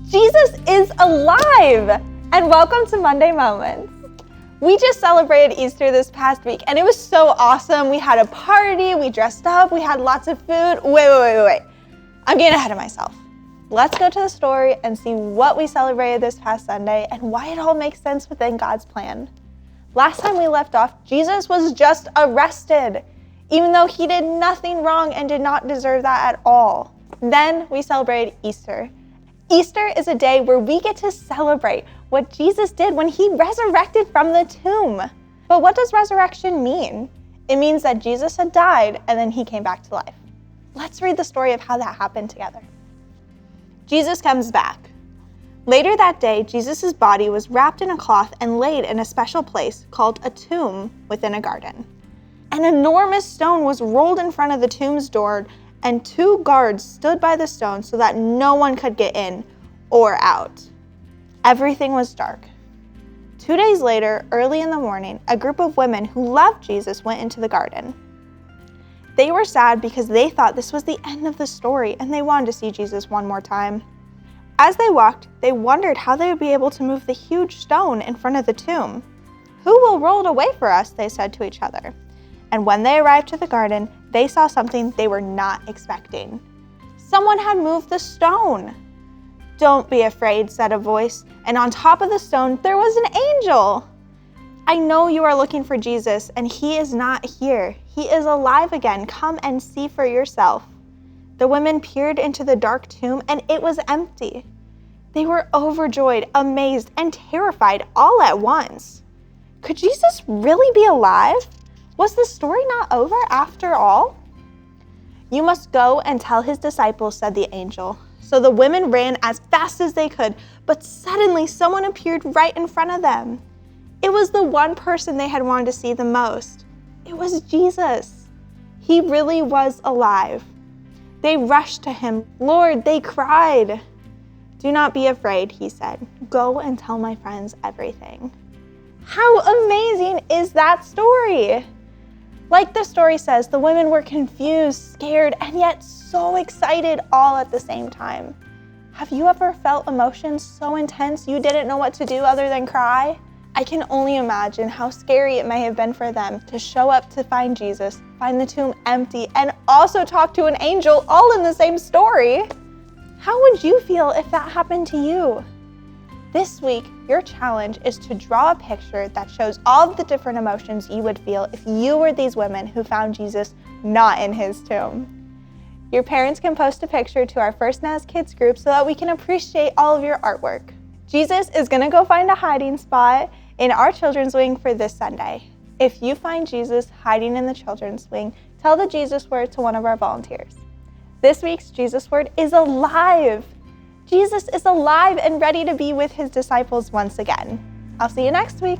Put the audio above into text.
Jesus is alive! And welcome to Monday Moments. We just celebrated Easter this past week and it was so awesome. We had a party, we dressed up, we had lots of food. Wait. I'm getting ahead of myself. Let's go to the story and see what we celebrated this past Sunday and why it all makes sense within God's plan. Last time we left off, Jesus was just arrested, even though he did nothing wrong and did not deserve that at all. Then we celebrated Easter. Easter is a day where we get to celebrate what Jesus did when he resurrected from the tomb. But what does resurrection mean? It means that Jesus had died and then he came back to life. Let's read the story of how that happened together. Jesus comes back. Later that day, Jesus' body was wrapped in a cloth and laid in a special place called a tomb within a garden. An enormous stone was rolled in front of the tomb's door, and 2 guards stood by the stone so that no one could get in or out. Everything was dark. 2 days later, early in the morning, a group of women who loved Jesus went into the garden. They were sad because they thought this was the end of the story and they wanted to see Jesus one more time. As they walked, they wondered how they would be able to move the huge stone in front of the tomb. "Who will roll it away for us?" they said to each other. And when they arrived to the garden, they saw something they were not expecting. Someone had moved the stone. "Don't be afraid," said a voice, and on top of the stone there was an angel. "I know you are looking for Jesus, and he is not here. He is alive again. Come and see for yourself." The women peered into the dark tomb, and it was empty. They were overjoyed, amazed, and terrified all at once. Could Jesus really be alive? Was the story not over after all? "You must go and tell his disciples," said the angel. So the women ran as fast as they could, but suddenly someone appeared right in front of them. It was the one person they had wanted to see the most. It was Jesus. He really was alive. They rushed to him. "Lord," they cried. "Do not be afraid," he said. "Go and tell my friends everything." How amazing is that story? Like the story says, the women were confused, scared, and yet so excited all at the same time. Have you ever felt emotions so intense you didn't know what to do other than cry? I can only imagine how scary it may have been for them to show up to find Jesus, find the tomb empty, and also talk to an angel all in the same story. How would you feel if that happened to you? This week, your challenge is to draw a picture that shows all of the different emotions you would feel if you were these women who found Jesus not in his tomb. Your parents can post a picture to our First Naz Kids group so that we can appreciate all of your artwork. Jesus is gonna go find a hiding spot in our children's wing for this Sunday. If you find Jesus hiding in the children's wing, tell the Jesus word to one of our volunteers. This week's Jesus word is alive. Jesus is alive and ready to be with his disciples once again. I'll see you next week.